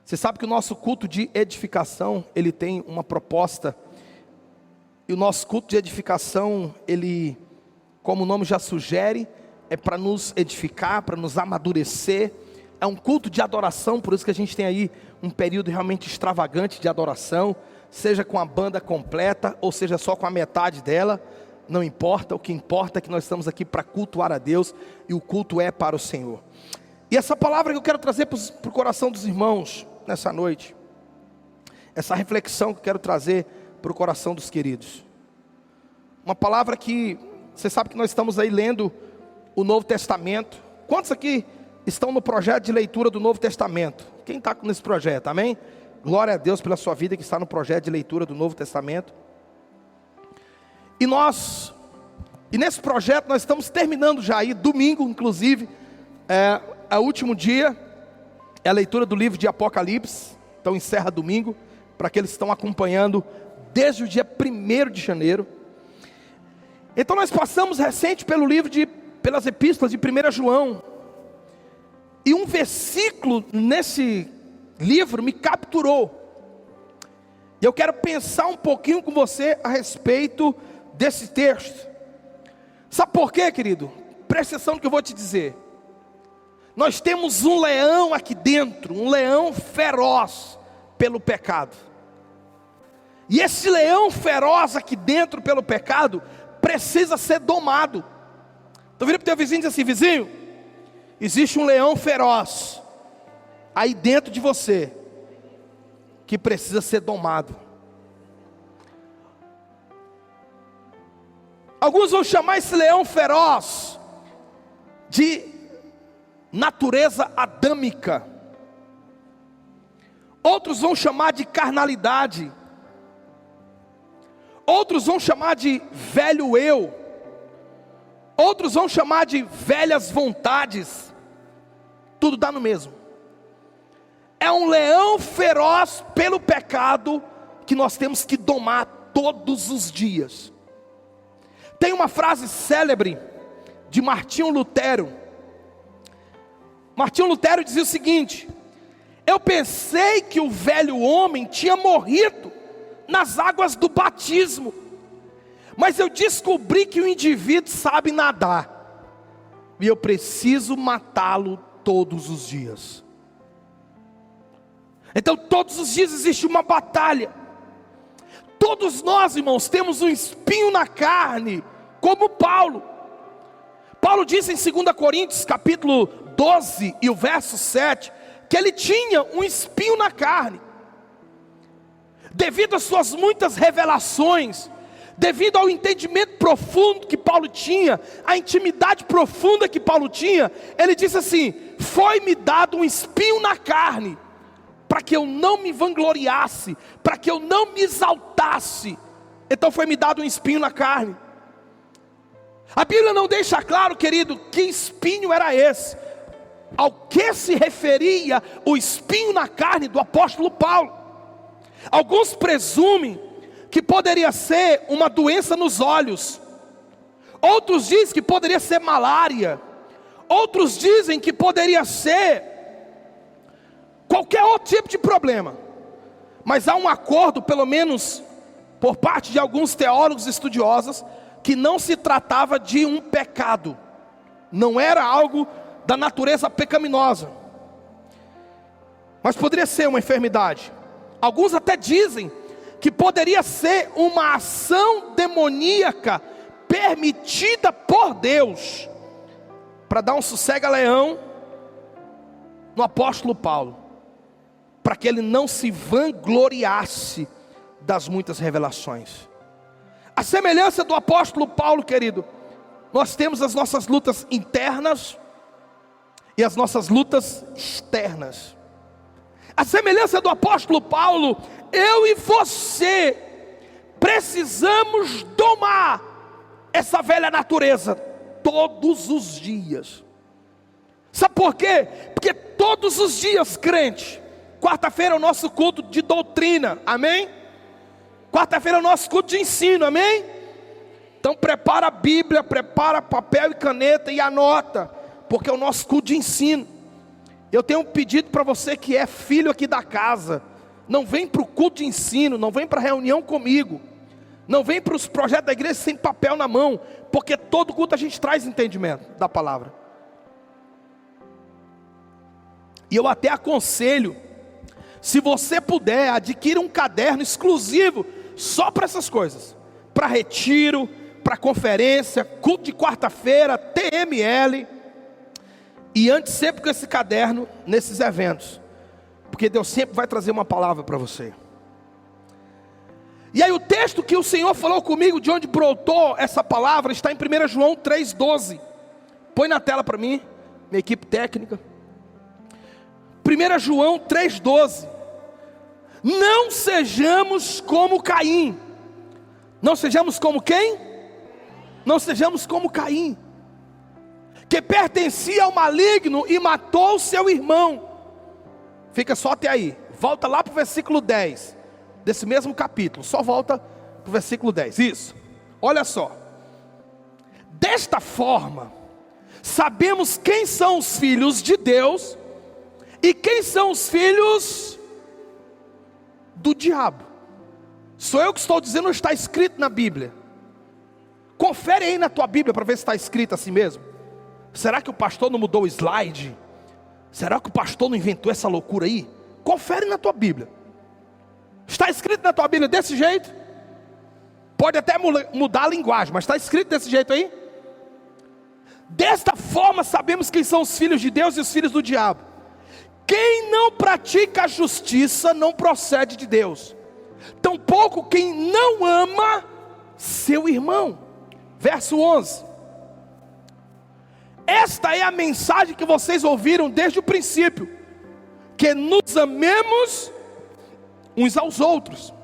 Você sabe que o nosso culto de edificação, ele tem uma proposta. E o nosso culto de edificação, ele, como o nome já sugere, é para nos edificar, para nos amadurecer. É um culto de adoração, por isso que a gente tem aí um período realmente extravagante de adoração. Seja com a banda completa, ou seja só com a metade dela. Não importa, o que importa é que nós estamos aqui para cultuar a Deus. E o culto é para o Senhor. E essa palavra que eu quero trazer para o coração dos irmãos nessa noite, essa reflexão que eu quero trazer para o coração dos queridos, uma palavra que, você sabe que nós estamos aí lendo o Novo Testamento. Quantos aqui estão no projeto de leitura do Novo Testamento? Quem está nesse projeto, amém? Glória a Deus pela sua vida que está no projeto de leitura do Novo Testamento. E nesse projeto nós estamos terminando já aí, domingo inclusive, é o último dia, é a leitura do livro de Apocalipse. Então encerra domingo, para aqueles que estão acompanhando desde o dia 1º de janeiro. Então nós passamos recente pelas epístolas de 1 João. E um versículo nesse livro me capturou. E eu quero pensar um pouquinho com você a respeito desse texto. Sabe por quê, querido? Presta atenção no que eu vou te dizer. Nós temos um leão aqui dentro, um leão feroz pelo pecado. E esse leão feroz aqui dentro pelo pecado precisa ser domado. Então vira para o teu vizinho e diz assim: vizinho, existe um leão feroz aí dentro de você que precisa ser domado. Alguns vão chamar esse leão feroz de natureza adâmica. Outros vão chamar de carnalidade. Outros vão chamar de velho eu. Outros vão chamar de velhas vontades. Tudo dá no mesmo. É um leão feroz pelo pecado que nós temos que domar todos os dias. Tem uma frase célebre de Martinho Lutero. Martinho Lutero dizia o seguinte: eu pensei que o velho homem tinha morrido nas águas do batismo, mas eu descobri que o indivíduo sabe nadar, e eu preciso matá-lo todos os dias. Então todos os dias existe uma batalha. Todos nós, irmãos, temos um espinho na carne, como Paulo. Paulo diz em 2 Coríntios capítulo 12 e o verso 7, que ele tinha um espinho na carne. Devido às suas muitas revelações, devido ao entendimento profundo que Paulo tinha, a intimidade profunda que Paulo tinha, ele disse assim: foi-me dado um espinho na carne, para que eu não me vangloriasse, para que eu não me exaltasse. Então foi-me dado um espinho na carne. A Bíblia não deixa claro, querido, que espinho era esse, ao que se referia o espinho na carne do apóstolo Paulo. Alguns presumem que poderia ser uma doença nos olhos. Outros dizem que poderia ser malária. Outros dizem que poderia ser qualquer outro tipo de problema. Mas há um acordo, pelo menos por parte de alguns teólogos estudiosos, que não se tratava de um pecado. Não era algo da natureza pecaminosa, mas poderia ser uma enfermidade. Alguns até dizem que poderia ser uma ação demoníaca permitida por Deus, para dar um sossega-leão no apóstolo Paulo, para que ele não se vangloriasse das muitas revelações. A semelhança do apóstolo Paulo, querido, nós temos as nossas lutas internas e as nossas lutas externas. A semelhança do apóstolo Paulo, eu e você precisamos domar essa velha natureza todos os dias. Sabe por quê? Porque todos os dias, crente, quarta-feira é o nosso culto de doutrina, amém? Quarta-feira é o nosso culto de ensino, amém? Então prepara a Bíblia, prepara papel e caneta e anota, porque é o nosso culto de ensino. Eu tenho um pedido para você que é filho aqui da casa: não vem para o culto de ensino, não vem para a reunião comigo, não vem para os projetos da igreja sem papel na mão, porque todo culto a gente traz entendimento da palavra. E eu até aconselho, se você puder, adquira um caderno exclusivo só para essas coisas, para retiro, para conferência, culto de quarta-feira, TML, e ande sempre com esse caderno nesses eventos, porque Deus sempre vai trazer uma palavra para você. E aí o texto que o Senhor falou comigo, de onde brotou essa palavra, está em 1 João 3,12. Põe na tela para mim, minha equipe técnica. 1 João 3,12. Não sejamos como Caim. Não sejamos como quem? Não sejamos como Caim, que pertencia ao maligno e matou seu irmão. Fica só até aí. Volta lá para o versículo 10 desse mesmo capítulo. Só volta para o versículo 10. Isso. Olha só. Desta forma, sabemos quem são os filhos de Deus e quem são os filhos do diabo. Sou eu que estou dizendo, não está escrito na Bíblia. Confere aí na tua Bíblia para ver se está escrito assim mesmo. Será que o pastor não mudou o slide? Será que o pastor não inventou essa loucura aí? Confere na tua Bíblia. Está escrito na tua Bíblia desse jeito? Pode até mudar a linguagem, mas está escrito desse jeito aí? Desta forma sabemos quem são os filhos de Deus e os filhos do diabo. Quem não pratica a justiça não procede de Deus, tampouco quem não ama seu irmão. Verso 11. Esta é a mensagem que vocês ouviram desde o princípio, que nos amemos uns aos outros.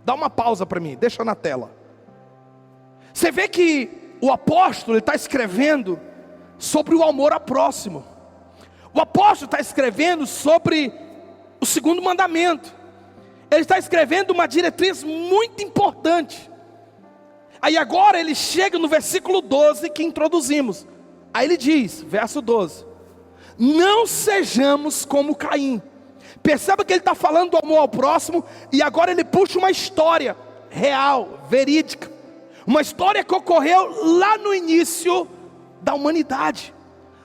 Dá uma pausa para mim, deixa na tela. Você vê que o apóstolo está escrevendo sobre o amor ao próximo. O apóstolo está escrevendo sobre o segundo mandamento. Ele está escrevendo uma diretriz muito importante. Aí agora ele chega no versículo 12 que introduzimos. Aí ele diz, verso 12: não sejamos como Caim. Perceba que ele está falando do amor ao próximo, e agora ele puxa uma história real, verídica. Uma história que ocorreu lá no início da humanidade,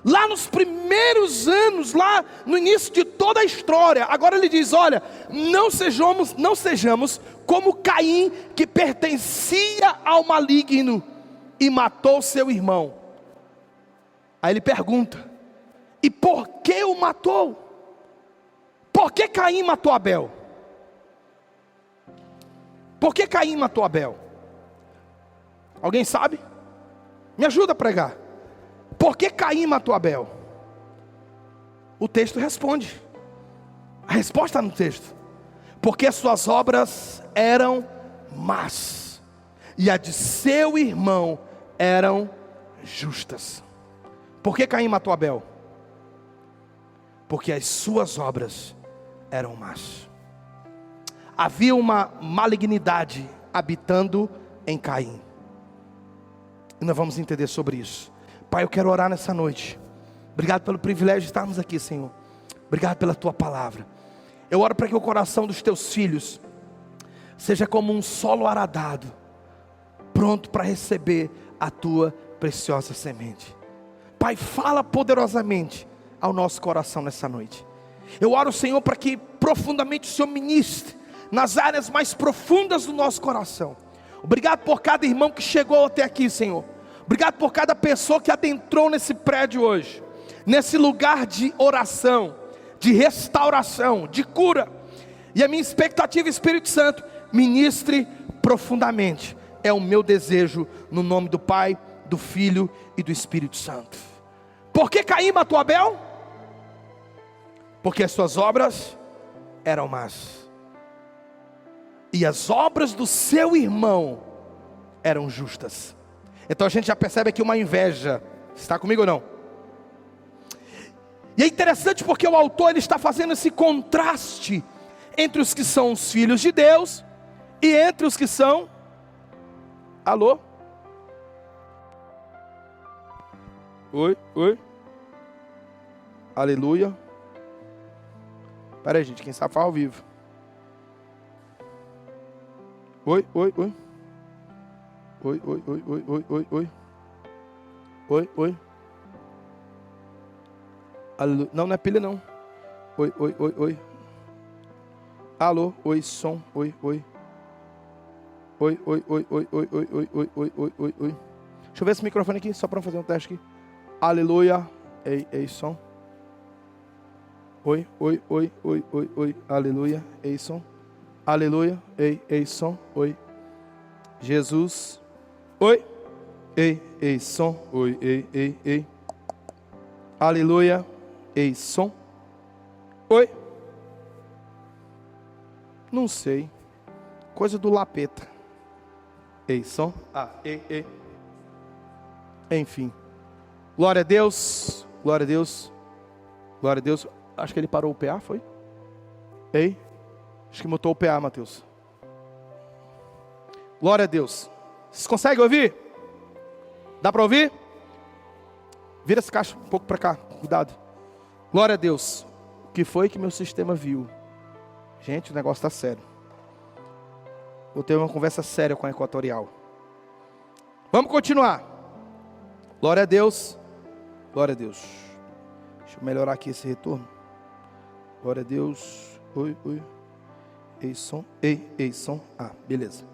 lá nos primeiros anos, lá no início de toda a história. Agora ele diz, olha, não sejamos como Caim, que pertencia ao maligno e matou seu irmão. Aí ele pergunta, e por que o matou? Por que Caim matou Abel? Por que Caim matou Abel? Alguém sabe? Me ajuda a pregar. Por que Caim matou Abel? O texto responde. A resposta está no texto. Porque suas obras eram más, e a de seu irmão eram justas. Por que Caim matou Abel? Porque as suas obras eram más. Havia uma malignidade habitando em Caim. E nós vamos entender sobre isso. Pai, eu quero orar nessa noite. Obrigado pelo privilégio de estarmos aqui, Senhor. Obrigado pela tua palavra. Eu oro para que o coração dos teus filhos seja como um solo aradado, pronto para receber a tua preciosa semente. Pai, fala poderosamente ao nosso coração nessa noite. Eu oro, Senhor, para que profundamente o Senhor ministre nas áreas mais profundas do nosso coração. Obrigado por cada irmão que chegou até aqui, Senhor. Obrigado por cada pessoa que adentrou nesse prédio hoje, nesse lugar de oração, de restauração, de cura. E a minha expectativa, Espírito Santo, ministre profundamente. É o meu desejo, no nome do Pai, do Filho e do Espírito Santo. Por que Caim matou Abel? Porque as suas obras eram más, e as obras do seu irmão eram justas. Então a gente já percebe aqui uma inveja. Está comigo ou não? E é interessante porque o autor ele está fazendo esse contraste entre os que são os filhos de Deus e entre os que são... Alô? Oi? Aleluia. Espera aí, gente, quem sabe fala ao vivo. Oi, oi, oi. Oi, oi, oi, oi, oi, oi, oi. Oi, oi. Aleluia. Não, não é pilha não. Oi, oi, oi, oi. Alô, oi, som, oi, oi. Oi, oi, oi, oi, oi, oi, oi, oi, oi, oi, oi, oi. Deixa eu ver esse microfone aqui, só para fazer um teste aqui. Aleluia. Ei, ei, som. Oi, oi, oi, oi, oi, oi. Aleluia. Ei, som. Aleluia. Ei, ei, som. Oi. Jesus. Oi. Ei, ei, som. Oi, ei, ei, ei. Aleluia. Ei, som. Oi. Não sei. Coisa do lapeta. Ei, som. Ah, ei, ei. Enfim. Glória a Deus. Glória a Deus. Glória a Deus. Acho que ele parou o PA, foi? Ei. Acho que mutou o PA, Mateus. Glória a Deus. Vocês conseguem ouvir? Dá para ouvir? Vira essa caixa um pouco para cá. Cuidado. Glória a Deus. O que foi que meu sistema viu? Gente, o negócio está sério. Vou ter uma conversa séria com a Equatorial. Vamos continuar. Glória a Deus. Glória a Deus. Deixa eu melhorar aqui esse retorno. Glória a Deus. Oi, oi. Ei, som. Ei, ei, som. Ah, beleza.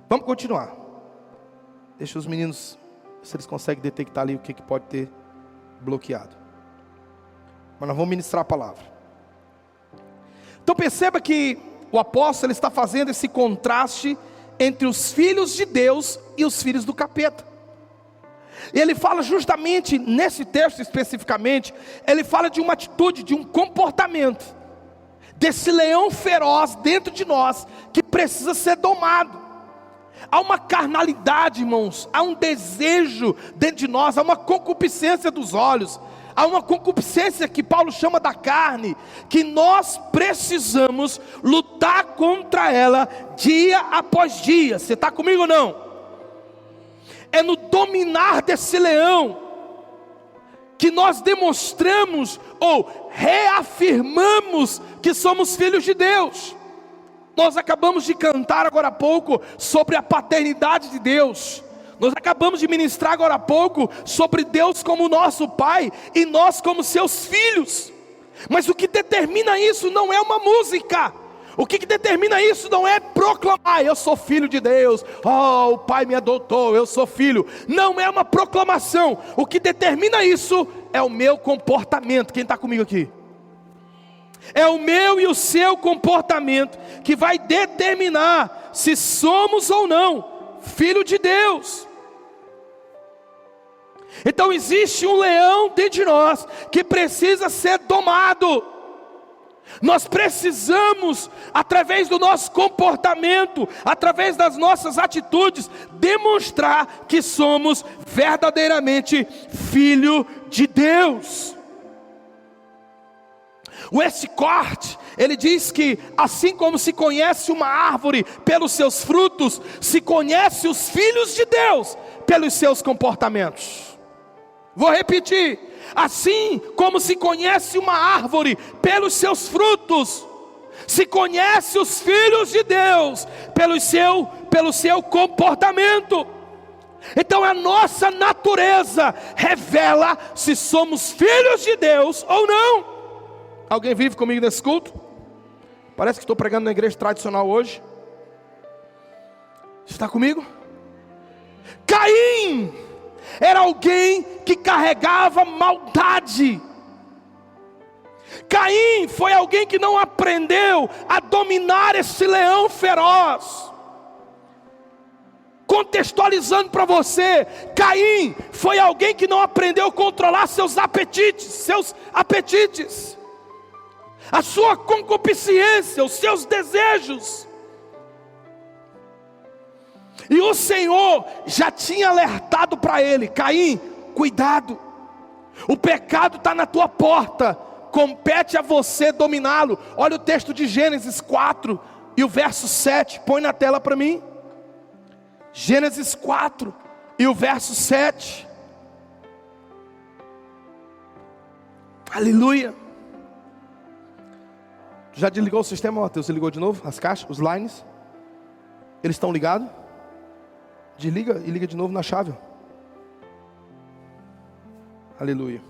Vamos continuar. Deixa os meninos, se eles conseguem detectar ali o que pode ter bloqueado. Mas nós vamos ministrar a palavra. Então perceba que o apóstolo está fazendo esse contraste entre os filhos de Deus e os filhos do capeta. E ele fala justamente, nesse texto especificamente, ele fala de uma atitude, de um comportamento, desse leão feroz dentro de nós, que precisa ser domado. Há uma carnalidade, irmãos, há um desejo dentro de nós, há uma concupiscência dos olhos, há uma concupiscência que Paulo chama da carne, que nós precisamos lutar contra ela dia após dia. Você está comigo ou não? É no dominar desse leão que nós demonstramos ou reafirmamos que somos filhos de Deus. Nós acabamos de cantar agora há pouco sobre a paternidade de Deus. Nós acabamos de ministrar agora há pouco sobre Deus como nosso Pai e nós como seus filhos. Mas o que determina isso não é uma música. O que determina isso não é proclamar: eu sou filho de Deus, oh, o Pai me adotou, eu sou filho. Não é uma proclamação. O que determina isso é o meu comportamento. Quem está comigo aqui? É o meu e o seu comportamento que vai determinar se somos ou não filho de Deus. Então existe um leão dentro de nós que precisa ser domado. Nós precisamos, através do nosso comportamento, através das nossas atitudes, demonstrar que somos verdadeiramente filho de Deus. O Escort, ele diz que assim como se conhece uma árvore pelos seus frutos, se conhece os filhos de Deus pelos seus comportamentos. Vou repetir: assim como se conhece uma árvore pelos seus frutos, se conhece os filhos de Deus pelo seu comportamento. Então a nossa natureza revela se somos filhos de Deus ou não. Alguém vive comigo nesse culto? Parece que estou pregando na igreja tradicional hoje. Você está comigo? Caim era alguém que carregava maldade. Caim foi alguém que não aprendeu a dominar esse leão feroz. Contextualizando para você, Caim foi alguém que não aprendeu a controlar seus apetites, a sua concupiscência, os seus desejos. E o Senhor já tinha alertado para ele: Caim, cuidado, o pecado está na tua porta, compete a você dominá-lo. Olha o texto de Gênesis 4 e o verso 7, põe na tela para mim. Gênesis 4 e o verso 7. Aleluia. Já desligou o sistema, Mateus? Você ligou de novo? As caixas, os lines? Eles estão ligados? Desliga e liga de novo na chave. Aleluia.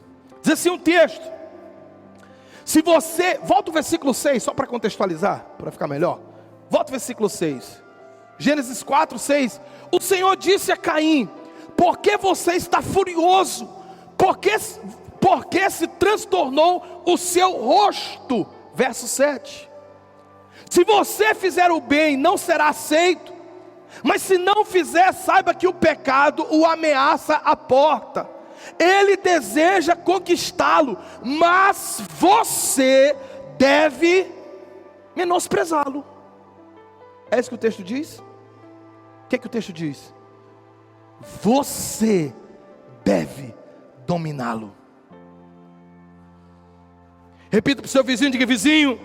Diz assim um texto. Se você, volta o versículo 6, só para contextualizar, para ficar melhor. Volta o versículo 6. Gênesis 4, 6. O Senhor disse a Caim: por que você está furioso? Por que se transtornou o seu rosto? Verso 7. Se você fizer o bem, não será aceito. Mas se não fizer, saiba que o pecado o ameaça à porta. Ele deseja conquistá-lo, mas você deve menosprezá-lo. É isso que o texto diz? O que é que o texto diz? Você deve dominá-lo. Repita para o seu vizinho, diga: vizinho,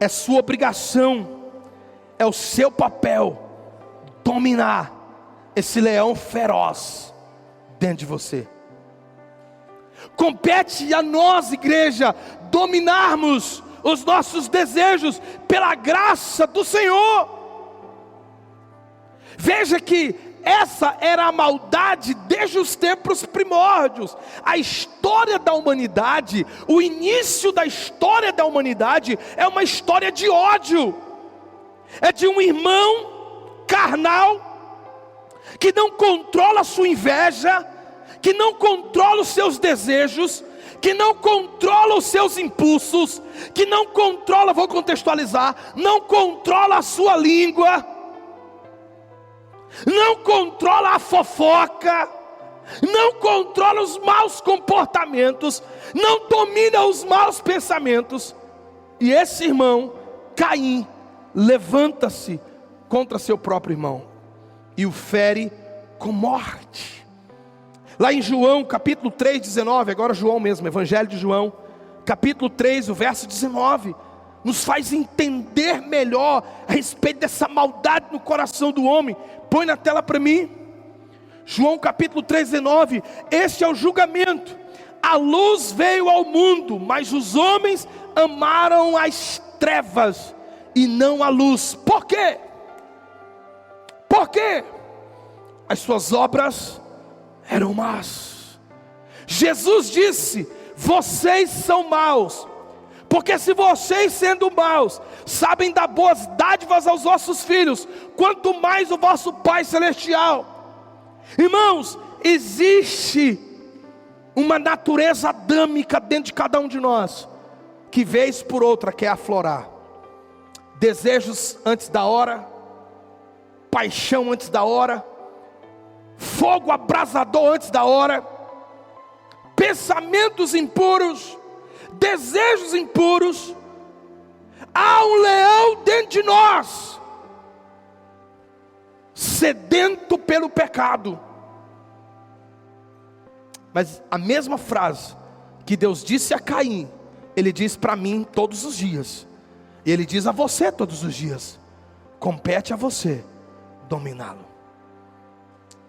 é sua obrigação, é o seu papel dominar esse leão feroz dentro de você. Compete a nós, igreja, dominarmos os nossos desejos pela graça do Senhor. Veja que essa era a maldade desde os tempos primórdios. A história da humanidade, o início da história da humanidade é uma história de ódio. É de um irmão carnal que não controla a sua inveja, que não controla os seus desejos, que não controla os seus impulsos, que não controla, vou contextualizar, não controla a sua língua, não controla a fofoca, não controla os maus comportamentos, não domina os maus pensamentos. E esse irmão, Caim, levanta-se contra seu próprio irmão e o fere com morte. Lá em João capítulo 3, 19, agora João mesmo, Evangelho de João, capítulo 3, o verso 19, nos faz entender melhor a respeito dessa maldade no coração do homem. Põe na tela para mim. João capítulo 3, 19. Este é o julgamento. A luz veio ao mundo, mas os homens amaram as trevas e não a luz. Por quê? Porque as suas obras eram más. Jesus disse: vocês são maus, porque se vocês, sendo maus, sabem dar boas dádivas aos vossos filhos, quanto mais o vosso Pai Celestial. Irmãos, existe uma natureza adâmica dentro de cada um de nós, que vez por outra quer aflorar. Desejos antes da hora, paixão antes da hora, fogo abrasador antes da hora, pensamentos impuros, desejos impuros. Há um leão dentro de nós, sedento pelo pecado. Mas a mesma frase que Deus disse a Caim, Ele diz para mim todos os dias, e Ele diz a você todos os dias: compete a você dominá-lo.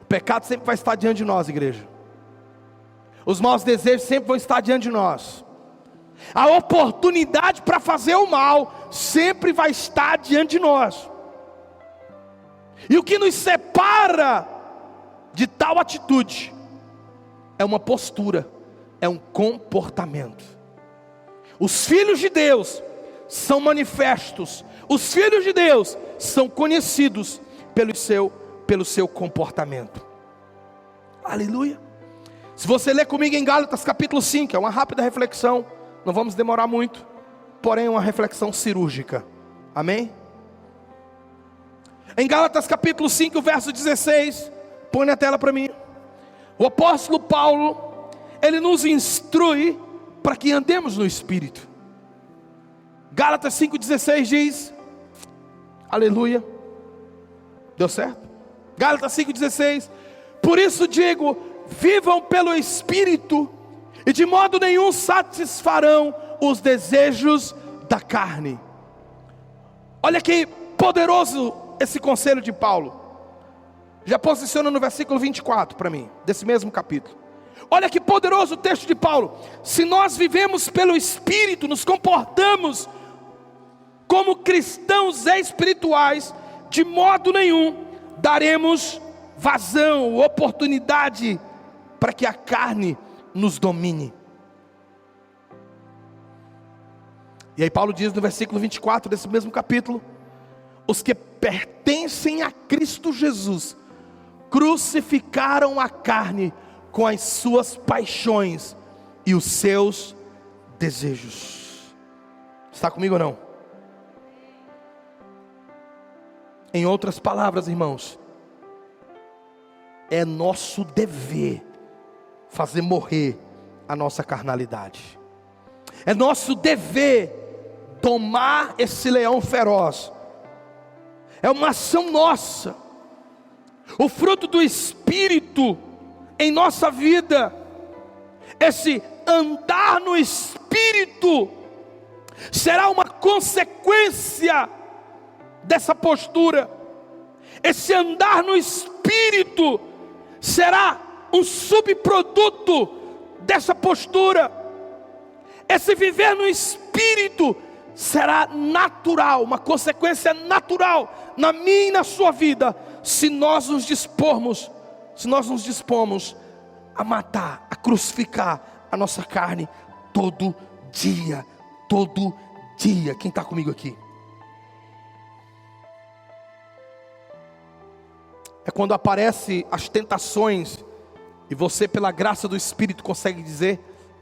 O pecado sempre vai estar diante de nós, igreja. Os maus desejos sempre vão estar diante de nós. A oportunidade para fazer o mal sempre vai estar diante de nós. E o que nos separa de tal atitude é uma postura, é um comportamento. Os filhos de Deus são manifestos, os filhos de Deus são conhecidos pelo seu comportamento. Aleluia. Se você ler comigo em Gálatas capítulo 5, é uma rápida reflexão, não vamos demorar muito, porém é uma reflexão cirúrgica. Amém? Em Gálatas capítulo 5, verso 16, põe na tela para mim. O apóstolo Paulo, ele nos instrui para que andemos no Espírito. Gálatas 5,16 diz, aleluia, deu certo? Gálatas 5,16, por isso digo, vivam pelo Espírito, e de modo nenhum satisfarão os desejos da carne. Olha que poderoso esse conselho de Paulo. Já posiciona no versículo 24 para mim, desse mesmo capítulo. Olha que poderoso o texto de Paulo. Se nós vivemos pelo Espírito, nos comportamos como cristãos espirituais, de modo nenhum daremos vazão, oportunidade para que a carne nos domine. E aí Paulo diz no versículo 24 desse mesmo capítulo: os que pertencem a Cristo Jesus crucificaram a carne com as suas paixões e os seus desejos. Está comigo ou não? Em outras palavras, irmãos, é nosso dever fazer morrer a nossa carnalidade. É nosso dever tomar esse leão feroz. É uma ação nossa. O fruto do Espírito em nossa vida, esse andar no Espírito, será uma consequência dessa postura. Esse andar no Espírito será um subproduto dessa postura. Esse viver no Espírito será natural, uma consequência natural na minha e na sua vida, se nós nos dispomos a matar, a crucificar a nossa carne todo dia. Quem está comigo aqui? É quando aparecem as tentações e você, pela graça do Espírito, consegue dizer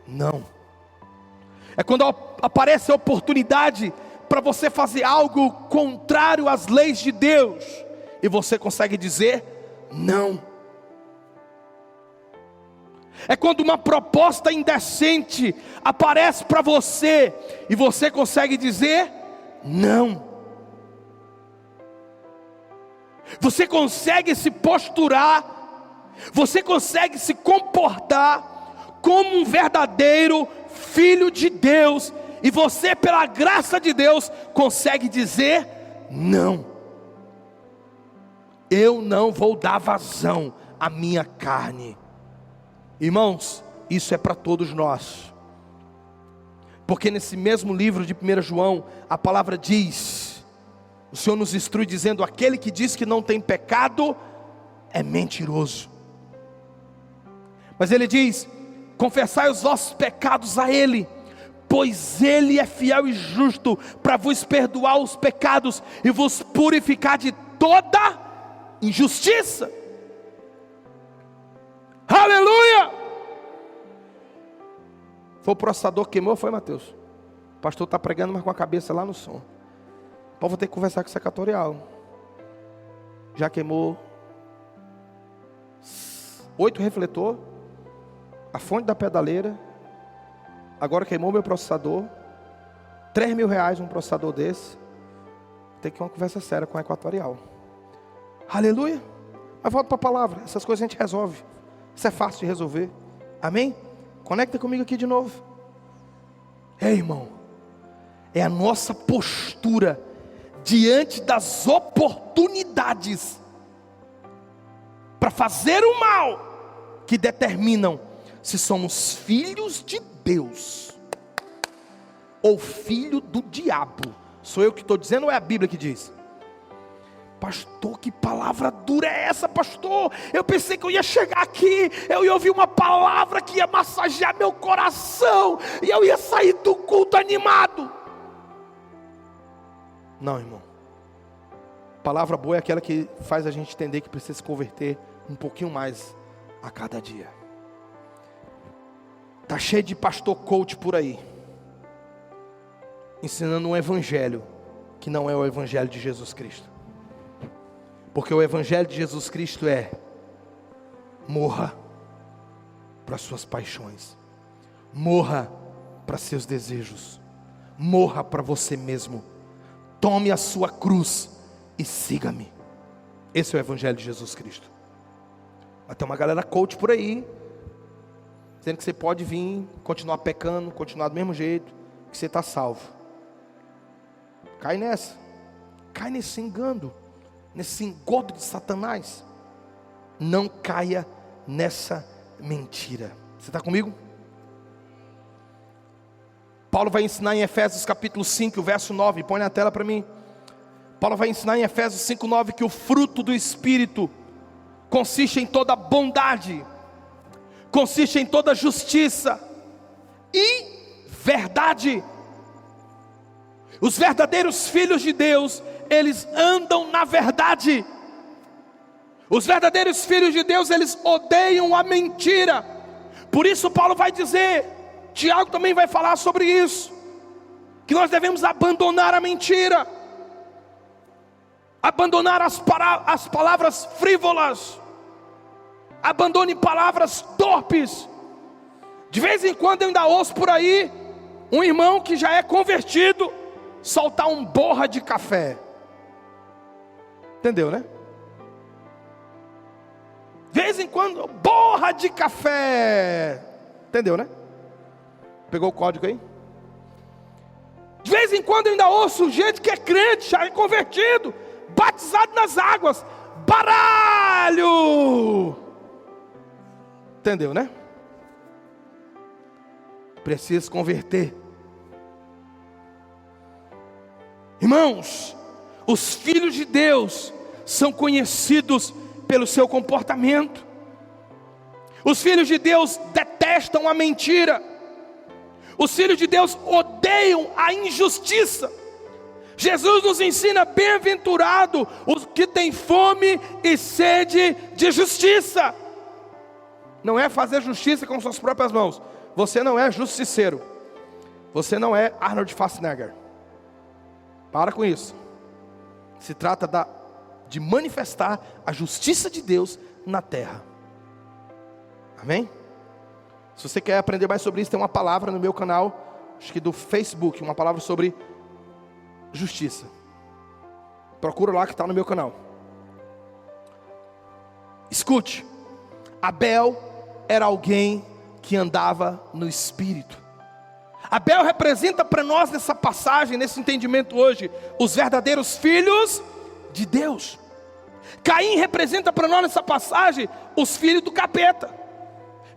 não. É quando aparece a oportunidade para você fazer algo contrário às leis de Deus e você consegue dizer não. É quando uma proposta indecente aparece para você e você consegue dizer não. Você consegue se posturar, você consegue se comportar como um verdadeiro filho de Deus, e você, pela graça de Deus, consegue dizer não. Eu não vou dar vazão à minha carne. Irmãos, isso é para todos nós, porque nesse mesmo livro de 1 João, a palavra diz, o Senhor nos instrui dizendo: aquele que diz que não tem pecado é mentiroso. Mas ele diz: confessai os vossos pecados a Ele, pois Ele é fiel e justo para vos perdoar os pecados e vos purificar de toda injustiça. Aleluia! Foi o processador que queimou, foi, Mateus? O pastor está pregando, mas com a cabeça lá no som. Então vou ter que conversar com o secatorial. Já queimou 8 refletor, a fonte da pedaleira. Agora queimou meu processador. R$3.000 um processador desse. Tem que ter uma conversa séria com a equatorial. Aleluia. Mas volta para a palavra. Essas coisas a gente resolve. Isso é fácil de resolver. Amém? Conecta comigo aqui de novo. Ei, irmão, é a nossa postura diante das oportunidades para fazer o mal que determinam se somos filhos de Deus ou filho do diabo. Sou eu que estou dizendo ou é a Bíblia que diz? Pastor, que palavra dura é essa, pastor? Eu pensei que eu ia chegar aqui, eu ia ouvir uma palavra que ia massagear meu coração e eu ia sair do culto animado. Não, irmão. Palavra boa é aquela que faz a gente entender que precisa se converter um pouquinho mais a cada dia. Está cheio de pastor coach por aí, ensinando um evangelho que não é o evangelho de Jesus Cristo. Porque o evangelho de Jesus Cristo é: morra para suas paixões, morra para seus desejos, morra para você mesmo, tome a sua cruz e siga-me. Esse é o evangelho de Jesus Cristo. Mas tem uma galera coach por aí, dizendo que você pode vir, continuar pecando, continuar do mesmo jeito, que você está salvo. Cai nessa, cai nesse engano, nesse engodo de Satanás. Não caia nessa mentira. Você está comigo? Paulo vai ensinar em Efésios capítulo 5, verso 9, põe na tela para mim. Paulo vai ensinar em Efésios 5, 9 que o fruto do Espírito consiste em toda bondade, consiste em toda justiça e verdade. Os verdadeiros filhos de Deus, eles andam na verdade. Os verdadeiros filhos de Deus, eles odeiam a mentira. Por isso Paulo vai dizer, Tiago também vai falar sobre isso, que nós devemos abandonar a mentira, abandonar as palavras frívolas, abandone palavras torpes. De vez em quando eu ainda ouço por aí um irmão que já é convertido soltar um borra de café. Entendeu, né? De vez em quando, borra de café. Entendeu, né? Pegou o código aí? De vez em quando eu ainda ouço gente que é crente, já é convertido, batizado nas águas, baralho. Entendeu, né? Precisa se converter. Irmãos, os filhos de Deus são conhecidos pelo seu comportamento. Os filhos de Deus detestam a mentira. Os filhos de Deus odeiam a injustiça. Jesus nos ensina: bem-aventurado os que têm fome e sede de justiça. Não é fazer justiça com suas próprias mãos. Você não é justiceiro. Você não é Arnold Schwarzenegger. Para com isso. Se trata de manifestar a justiça de Deus na terra. Amém? Se você quer aprender mais sobre isso, tem uma palavra no meu canal, acho que do Facebook, uma palavra sobre justiça. Procura lá que está no meu canal. Escute, Abel era alguém que andava no Espírito. Abel representa para nós nessa passagem, nesse entendimento hoje, os verdadeiros filhos de Deus. Caim representa para nós nessa passagem os filhos do capeta,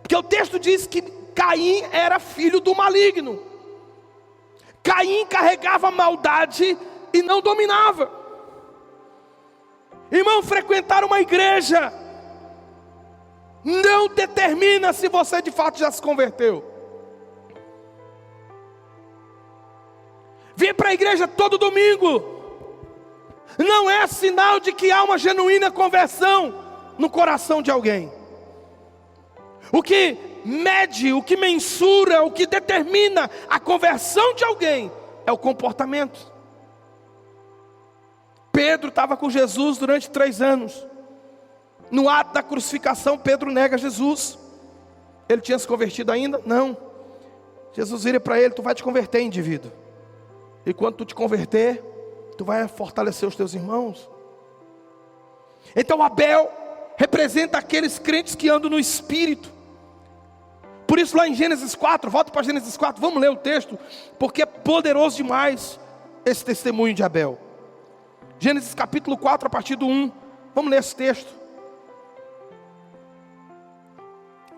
porque o texto diz que Caim era filho do maligno. Caim carregava maldade e não dominava. Irmão, frequentar uma igreja não determina se você de fato já se converteu. Vir para a igreja todo domingo não é sinal de que há uma genuína conversão no coração de alguém. O que mede, o que mensura, o que determina a conversão de alguém é o comportamento. Pedro estava com Jesus durante 3 anos. No ato da crucificação, Pedro nega Jesus. Ele tinha se convertido ainda? Não. Jesus vira para ele: tu vai te converter, indivíduo. E quando tu te converter, tu vai fortalecer os teus irmãos. Então Abel representa aqueles crentes que andam no Espírito. Por isso lá em Gênesis 4, volta para Gênesis 4, vamos ler o texto, porque é poderoso demais esse testemunho de Abel. Gênesis capítulo 4, a partir do 1, vamos ler esse texto.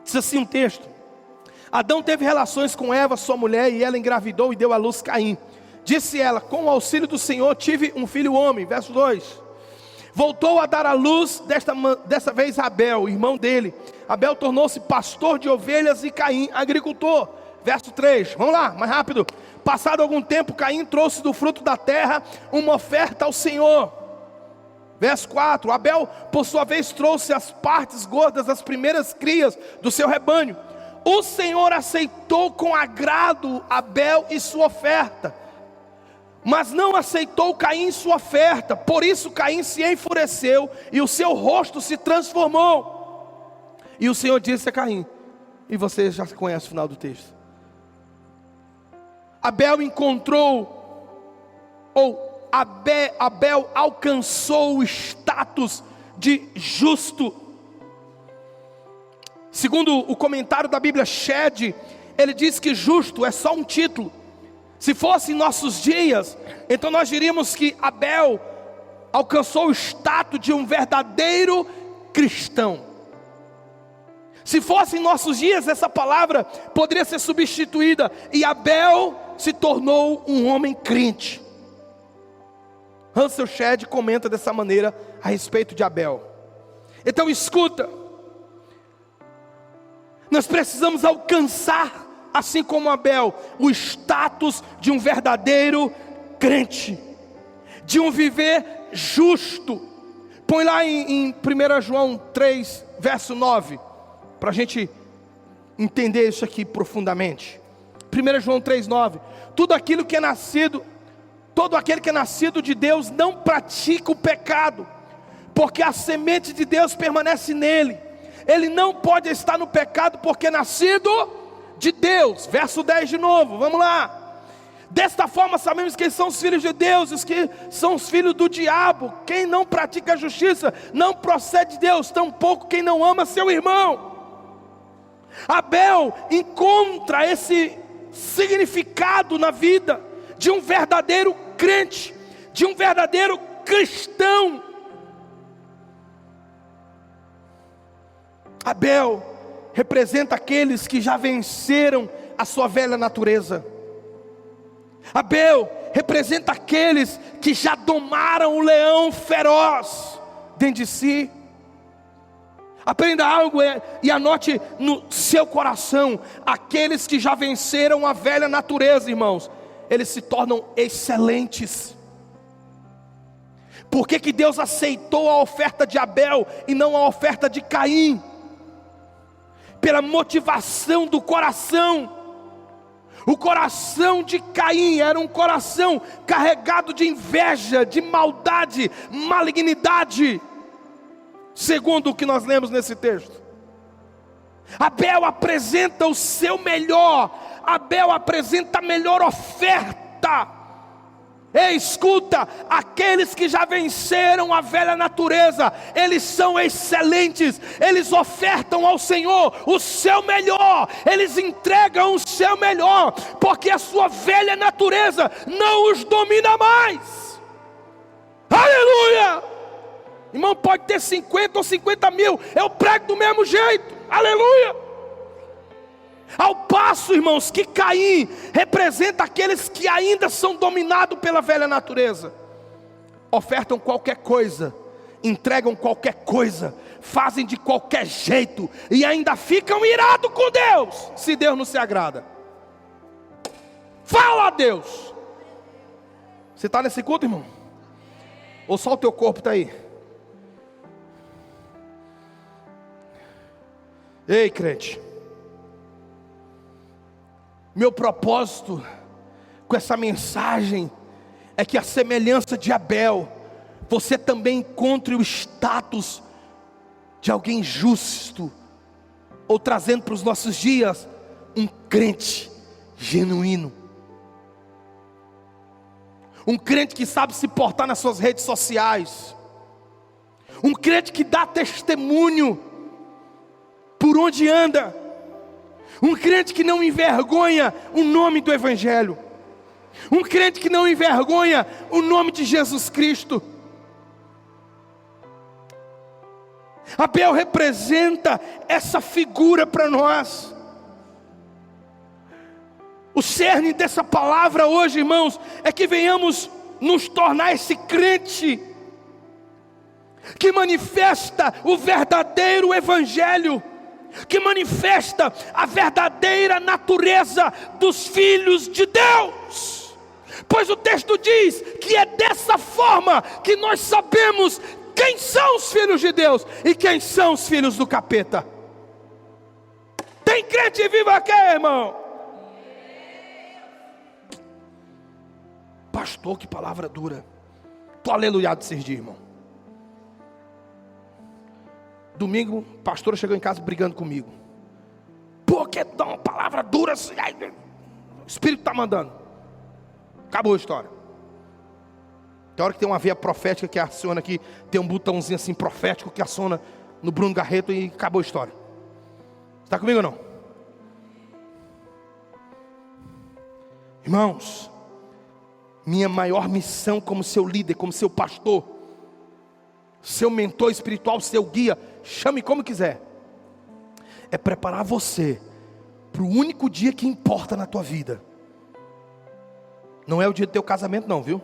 Diz assim um texto: Adão teve relações com Eva, sua mulher, e ela engravidou e deu à luz Caim. Disse ela: com o auxílio do Senhor tive um filho homem. Verso 2. Voltou a dar à luz, dessa vez Abel, irmão dele. Abel tornou-se pastor de ovelhas e Caim agricultor. Verso 3, vamos lá, mais rápido. Passado algum tempo, Caim trouxe do fruto da terra uma oferta ao Senhor. Verso 4, Abel por sua vez trouxe as partes gordas das primeiras crias do seu rebanho. O Senhor aceitou com agrado Abel e sua oferta, mas não aceitou Caim sua oferta. Por isso Caim se enfureceu e o seu rosto se transformou. E o Senhor disse a Caim, e você já conhece o final do texto: Abel Abel alcançou o status de justo. Segundo o comentário da Bíblia Shed, ele diz que justo é só um título. Se fosse em nossos dias, então nós diríamos que Abel alcançou o status de um verdadeiro cristão. Se fosse em nossos dias, essa palavra poderia ser substituída, e Abel se tornou um homem crente. Hansel Shedd comenta dessa maneira a respeito de Abel. Então escuta, nós precisamos alcançar, assim como Abel, o status de um verdadeiro crente, de um viver justo. Põe lá em 1 João 3, verso 9, para a gente entender isso aqui profundamente. 1 João 3, 9. Todo aquele que é nascido de Deus não pratica o pecado, porque a semente de Deus permanece nele. Ele não pode estar no pecado porque é nascido de Deus. Verso 10 de novo, vamos lá. Desta forma sabemos quem são os filhos de Deus, os que são os filhos do diabo. Quem não pratica a justiça não procede de Deus, tampouco quem não ama seu irmão. Abel encontra esse significado na vida de um verdadeiro crente, de um verdadeiro cristão. Abel representa aqueles que já venceram a sua velha natureza. Abel representa aqueles que já domaram o leão feroz dentro de si. Aprenda algo e anote no seu coração: aqueles que já venceram a velha natureza, irmãos, eles se tornam excelentes. Por que Deus aceitou a oferta de Abel e não a oferta de Caim? Pela motivação do coração. O coração de Caim era um coração carregado de inveja, de maldade, malignidade, segundo o que nós lemos nesse texto. Abel apresenta o seu melhor, Abel apresenta a melhor oferta. Ei, escuta, aqueles que já venceram a velha natureza, eles são excelentes, eles ofertam ao Senhor o seu melhor, eles entregam o seu melhor, porque a sua velha natureza não os domina mais. Aleluia! Irmão, pode ter 50 ou 50 mil, eu prego do mesmo jeito, aleluia! Ao passo, irmãos, que Caim representa aqueles que ainda são dominados pela velha natureza. Ofertam qualquer coisa, entregam qualquer coisa, fazem de qualquer jeito e ainda ficam irados com Deus, se Deus não se agrada. Fala a Deus. Você está nesse culto, irmão? Ou só o teu corpo está aí? Ei, crente, meu propósito com essa mensagem é que a semelhança de Abel, você também encontre o status de alguém justo, ou trazendo para os nossos dias, um crente genuíno. Um crente que sabe se portar nas suas redes sociais. Um crente que dá testemunho por onde anda. Um crente que não envergonha o nome do Evangelho. Um crente que não envergonha o nome de Jesus Cristo. Abel representa essa figura para nós. O cerne dessa palavra hoje, irmãos, é que venhamos nos tornar esse crente que manifesta o verdadeiro Evangelho, que manifesta a verdadeira natureza dos filhos de Deus. Pois o texto diz que é dessa forma que nós sabemos quem são os filhos de Deus e quem são os filhos do capeta. Tem crente vivo aqui, irmão? Pastor, que palavra dura. Estou aleluiado esses dias, irmão. Domingo, a pastora chegou em casa brigando comigo. Por que dá uma palavra dura assim? O Espírito está mandando. Acabou a história. Tem hora que tem uma veia profética que aciona aqui, tem um botãozinho assim profético que aciona no Bruno Garreto e acabou a história. Está comigo ou não? Irmãos, minha maior missão como seu líder, como seu pastor, seu mentor espiritual, seu guia, chame como quiser, é preparar você para o único dia que importa na tua vida. Não é o dia do teu casamento não, viu?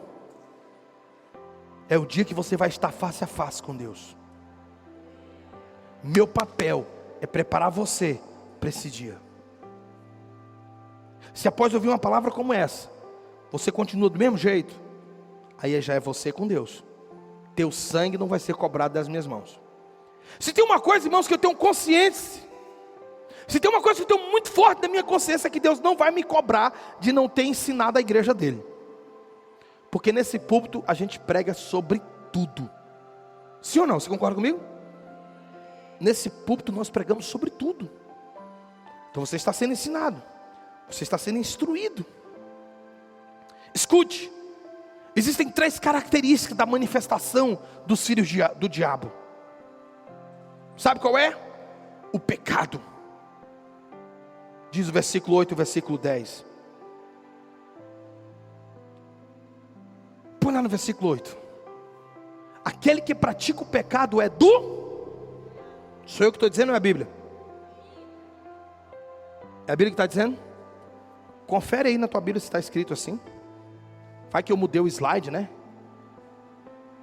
É o dia que você vai estar face a face com Deus. Meu papel é preparar você para esse dia. Se após ouvir uma palavra como essa, você continua do mesmo jeito, aí já é você com Deus. Teu sangue não vai ser cobrado das minhas mãos. Se tem uma coisa, irmãos, que eu tenho consciência, se tem uma coisa que eu tenho muito forte na minha consciência, é que Deus não vai me cobrar de não ter ensinado a igreja dele. Porque nesse púlpito a gente prega sobre tudo. Sim ou não? Você concorda comigo? Nesse púlpito nós pregamos sobre tudo. Então você está sendo ensinado, você está sendo instruído. Escute, existem 3 características da manifestação dos filhos do diabo. Sabe qual é? O pecado. Diz o versículo 8 e o versículo 10. Põe lá no versículo 8. Aquele que pratica o pecado é do... Sou eu que estou dizendo ou é a Bíblia? É a Bíblia que está dizendo? Confere aí na tua Bíblia se está escrito assim. Vai que eu mudei o slide, né?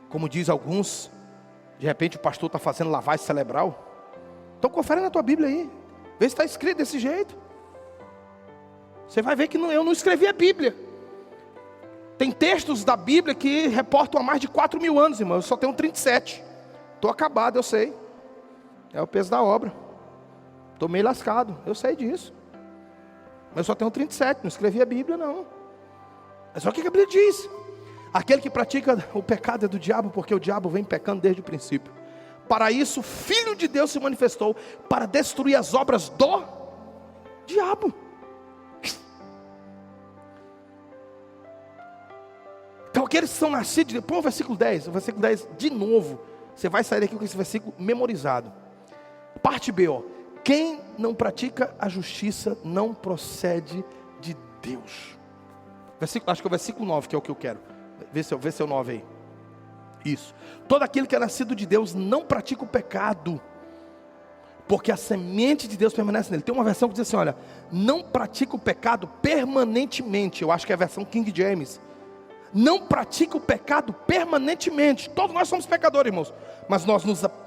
Como diz alguns, de repente o pastor está fazendo lavagem cerebral. Então confere na tua Bíblia aí. Vê se está escrito desse jeito. Você vai ver que eu não escrevi a Bíblia. Tem textos da Bíblia que reportam há mais de 4.000 anos, irmão. Eu só tenho 37. Estou acabado, eu sei. É o peso da obra. Estou meio lascado, eu sei disso. Mas eu só tenho 37, não escrevi a Bíblia não. Mas só o que a Bíblia diz? Aquele que pratica o pecado é do diabo, porque o diabo vem pecando desde o princípio. Para isso o Filho de Deus se manifestou, para destruir as obras do diabo. Então aqueles que são nascidos, põe o versículo 10, de novo. Você vai sair daqui com esse versículo memorizado. Parte B, ó. Quem não pratica a justiça não procede de Deus. Acho que é o versículo 9 que é o que eu quero. Vê seu 9 aí. Isso. Todo aquele que é nascido de Deus não pratica o pecado, porque a semente de Deus permanece nele. Tem uma versão que diz assim, olha, não pratica o pecado permanentemente. Eu acho que é a versão King James. Não pratica o pecado permanentemente. Todos nós somos pecadores, irmãos. Mas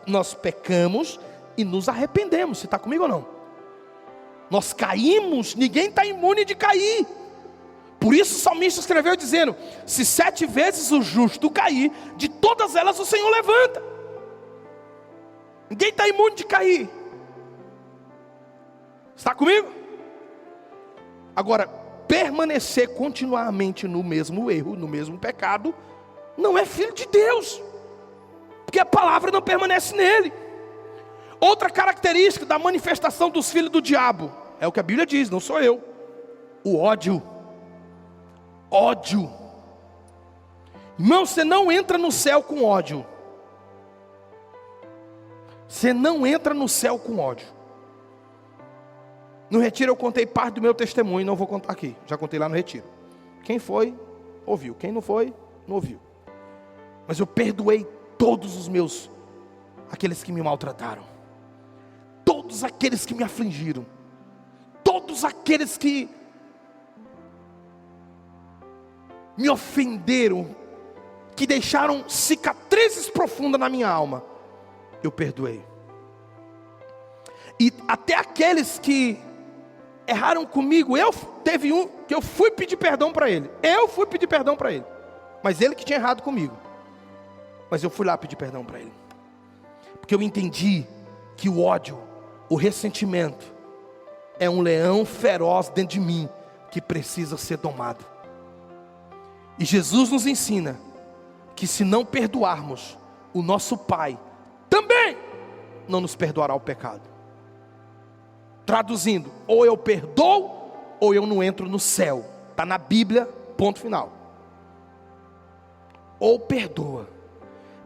nós pecamos e nos arrependemos. Você está comigo ou não? Nós caímos, ninguém está imune de cair. Por isso o salmista escreveu dizendo, se 7 vezes o justo cair, de todas elas o Senhor levanta. Ninguém está imune de cair. Está comigo? Agora, permanecer continuamente no mesmo erro, no mesmo pecado, não é filho de Deus, porque a palavra não permanece nele. Outra característica da manifestação dos filhos do diabo, é o que a Bíblia diz, não sou eu, o ódio. Ódio. Irmão, você não entra no céu com ódio. Você não entra no céu com ódio. No retiro eu contei parte do meu testemunho, não vou contar aqui, já contei lá no retiro. Quem foi, ouviu. Quem não foi, não ouviu. Mas eu perdoei todos os meus, aqueles que me maltrataram, todos aqueles que me afligiram, todos aqueles que me ofenderam, que deixaram cicatrizes profundas na minha alma, eu perdoei. E até aqueles que erraram comigo, teve um que eu fui pedir perdão para ele. Mas ele que tinha errado comigo. Mas eu fui lá pedir perdão para ele. Porque eu entendi que o ódio, o ressentimento, é um leão feroz dentro de mim, que precisa ser domado. E Jesus nos ensina que se não perdoarmos, o nosso Pai também não nos perdoará o pecado. Traduzindo, ou eu perdoo, ou eu não entro no céu. Está na Bíblia, ponto final. Ou perdoa.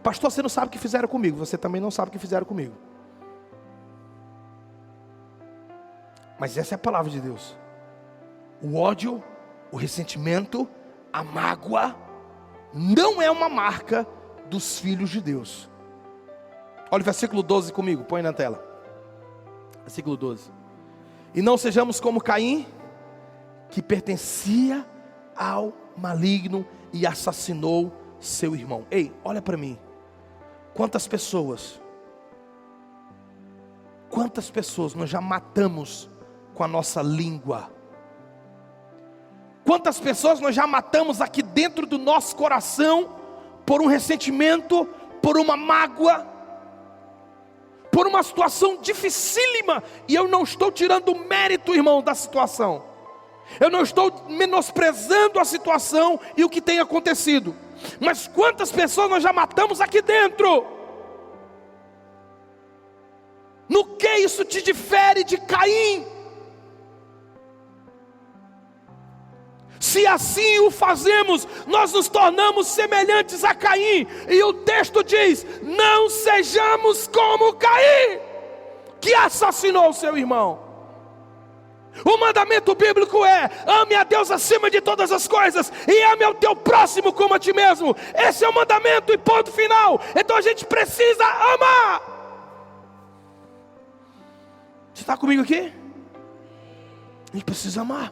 Pastor, você não sabe o que fizeram comigo. Você também não sabe o que fizeram comigo. Mas essa é a palavra de Deus. O ódio, o ressentimento, a mágoa, não é uma marca dos filhos de Deus. Olha o versículo 12 comigo, põe na tela. Versículo 12. E não sejamos como Caim, que pertencia ao maligno e assassinou seu irmão. Ei, olha para mim. Quantas pessoas nós já matamos com a nossa língua? Quantas pessoas nós já matamos aqui dentro do nosso coração por um ressentimento, por uma mágoa, por uma situação dificílima? E eu não estou tirando o mérito, irmão, da situação. Eu não estou menosprezando a situação e o que tem acontecido. Mas quantas pessoas nós já matamos aqui dentro? No que isso te difere de Caim? Se assim o fazemos, nós nos tornamos semelhantes a Caim. E o texto diz: não sejamos como Caim, que assassinou seu irmão. O mandamento bíblico é: ame a Deus acima de todas as coisas e ame ao teu próximo como a ti mesmo. Esse é o mandamento e ponto final. Então a gente precisa amar. Você está comigo aqui? A gente precisa amar.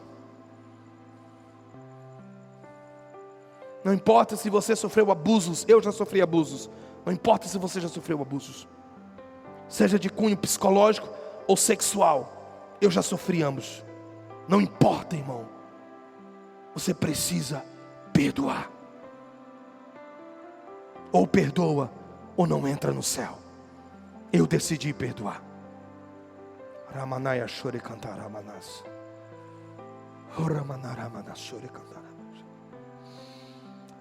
Não importa se você sofreu abusos, eu já sofri abusos. Não importa se você já sofreu abusos, seja de cunho psicológico ou sexual, eu já sofri ambos. Não importa, irmão. Você precisa perdoar. Ou perdoa, ou não entra no céu. Eu decidi perdoar. Ramanaya Shore Cantar Ramanas. Ramanaramanás Shore Cantar.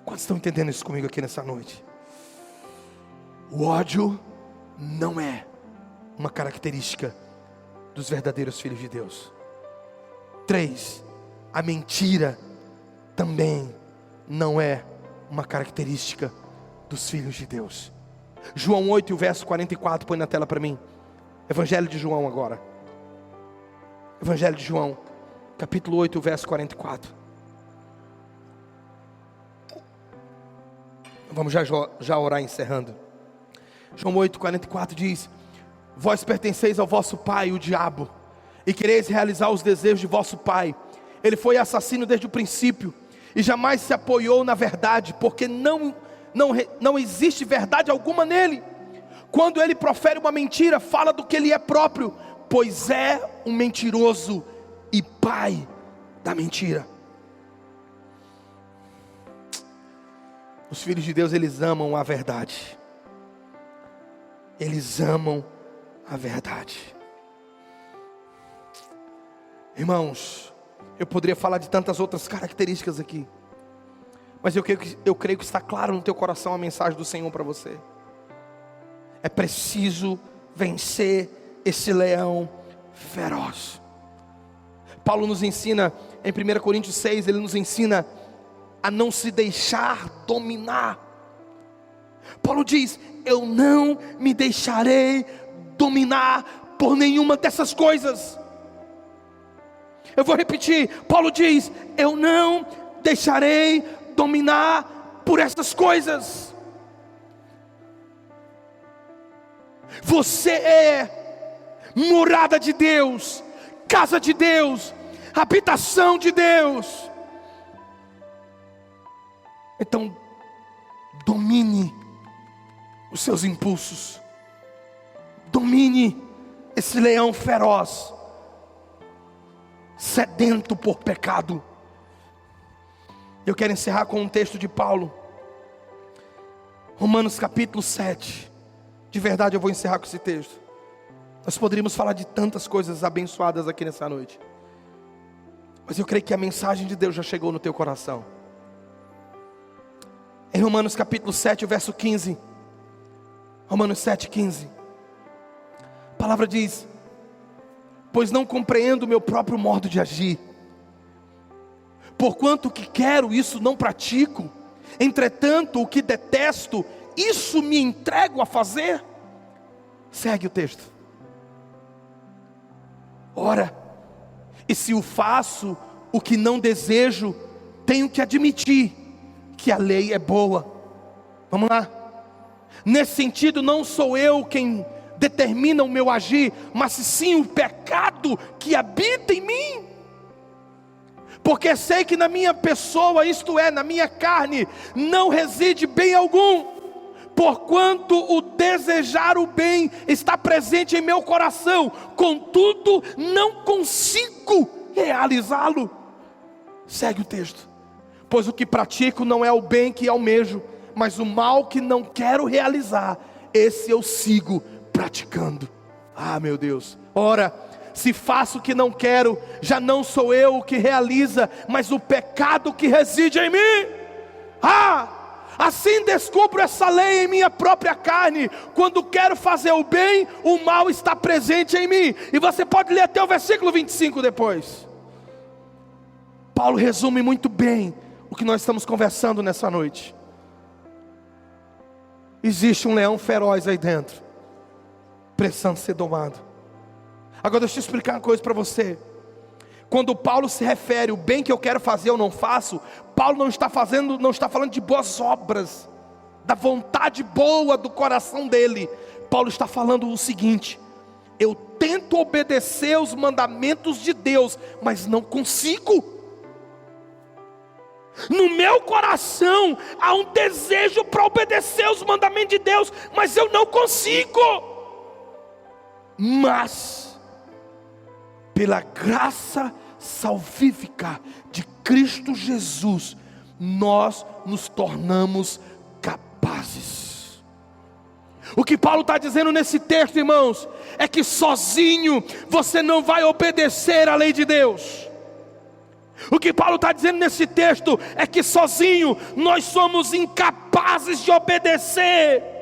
Quantos estão entendendo isso comigo aqui nessa noite? O ódio não é uma característica dos verdadeiros filhos de Deus. 3. A mentira também não é uma característica dos filhos de Deus. João 8, o verso 44, põe na tela para mim. Evangelho de João agora. Evangelho de João, capítulo 8, o verso 44. Vamos já orar encerrando. João 8, 44 diz: vós pertenceis ao vosso pai, o diabo, e quereis realizar os desejos de vosso pai. Ele foi assassino desde o princípio, e jamais se apoiou na verdade, porque não existe verdade alguma nele. Quando ele profere uma mentira, fala do que ele é próprio, pois é um mentiroso e pai da mentira. Os filhos de Deus, eles amam a verdade. Eles amam a verdade. Irmãos, eu poderia falar de tantas outras características aqui, mas eu creio que está claro no teu coração a mensagem do Senhor para você. É preciso vencer esse leão feroz. Paulo nos ensina em 1 Coríntios 6, ele nos ensina a não se deixar dominar. Paulo diz: eu não me deixarei dominar por nenhuma dessas coisas. Eu vou repetir, Paulo diz: eu não deixarei dominar por essas coisas. Você é morada de Deus, casa de Deus, habitação de Deus. Então, domine os seus impulsos. Domine esse leão feroz, sedento por pecado. Eu quero encerrar com um texto de Paulo, Romanos capítulo 7. De verdade eu vou encerrar com esse texto. Nós poderíamos falar de tantas coisas abençoadas aqui nessa noite, mas eu creio que a mensagem de Deus já chegou no teu coração. Em Romanos capítulo 7, o verso 15. Romanos 7, 15. A palavra diz: pois não compreendo o meu próprio modo de agir. Porquanto o que quero, isso não pratico. Entretanto, o que detesto, isso me entrego a fazer. Segue o texto. Ora, e se o faço, o que não desejo, tenho que admitir que a lei é boa. Vamos lá. Nesse sentido, não sou eu quem determina o meu agir, mas sim o pecado que habita em mim. Porque sei que na minha pessoa, isto é, na minha carne, não reside bem algum, porquanto o desejar o bem está presente em meu coração, contudo não consigo realizá-lo. Segue o texto. Pois o que pratico não é o bem que almejo, mas o mal que não quero realizar, esse eu sigo praticando. Ah, meu Deus. Ora, se faço o que não quero, já não sou eu o que realiza, mas o pecado que reside em mim. Assim descubro essa lei em minha própria carne: quando quero fazer o bem, o mal está presente em mim. E você pode ler até o versículo 25 depois. Paulo resume muito bem o que nós estamos conversando nessa noite. Existe um leão feroz aí dentro, precisando ser domado. Agora deixa eu explicar uma coisa para você. Quando Paulo se refere o bem que eu quero fazer eu não faço, Paulo não está falando de boas obras, da vontade boa do coração dele. Paulo está falando o seguinte: eu tento obedecer os mandamentos de Deus, mas não consigo. No meu coração há um desejo para obedecer os mandamentos de Deus, mas eu não consigo. Mas pela graça salvífica de Cristo Jesus, nós nos tornamos capazes. O que Paulo está dizendo nesse texto, irmãos, é que sozinho você não vai obedecer à lei de Deus. O que Paulo está dizendo nesse texto é que sozinho nós somos incapazes de obedecer.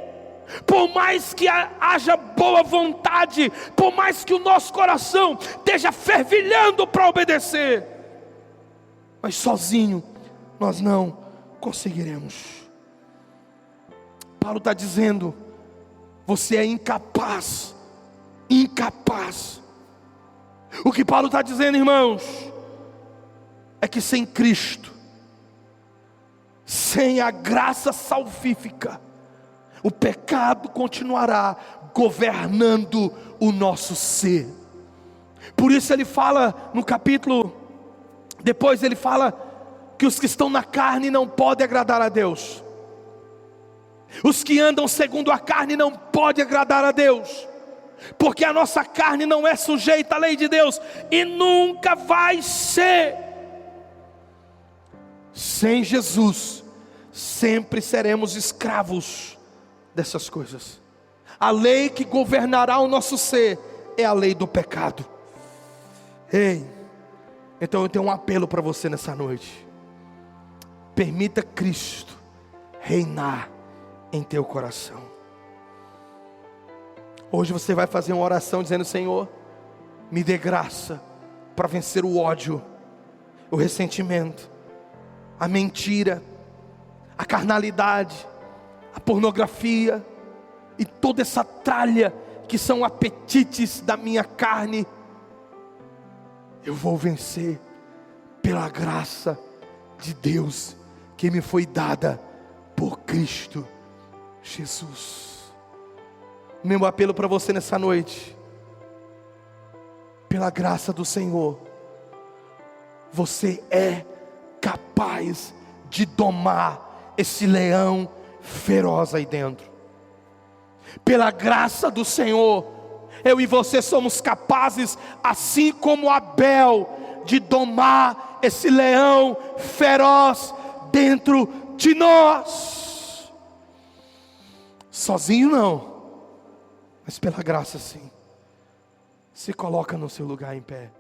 Por mais que haja boa vontade, por mais que o nosso coração esteja fervilhando para obedecer, mas sozinho nós não conseguiremos. Paulo está dizendo: você é incapaz. Incapaz. O que Paulo está dizendo, irmãos, é que sem Cristo, sem a graça salvífica, o pecado continuará governando o nosso ser. Por isso ele fala no capítulo, depois ele fala que os que estão na carne não podem agradar a Deus. Os que andam segundo a carne não podem agradar a Deus, porque a nossa carne não é sujeita à lei de Deus, e nunca vai ser. Sem Jesus, sempre seremos escravos dessas coisas. A lei que governará o nosso ser é a lei do pecado. Ei, então eu tenho um apelo para você nessa noite: permita Cristo reinar em teu coração. Hoje você vai fazer uma oração dizendo: Senhor, me dê graça para vencer o ódio, o ressentimento, a mentira, a carnalidade, a pornografia e toda essa tralha que são apetites da minha carne. Eu vou vencer pela graça de Deus que me foi dada por Cristo Jesus. Meu apelo para você nessa noite: pela graça do Senhor, você é capaz de domar esse leão feroz aí dentro. Pela graça do Senhor, eu e você somos capazes, assim como Abel, de domar esse leão feroz dentro de nós. Sozinho não, mas pela graça sim. Se coloca no seu lugar em pé.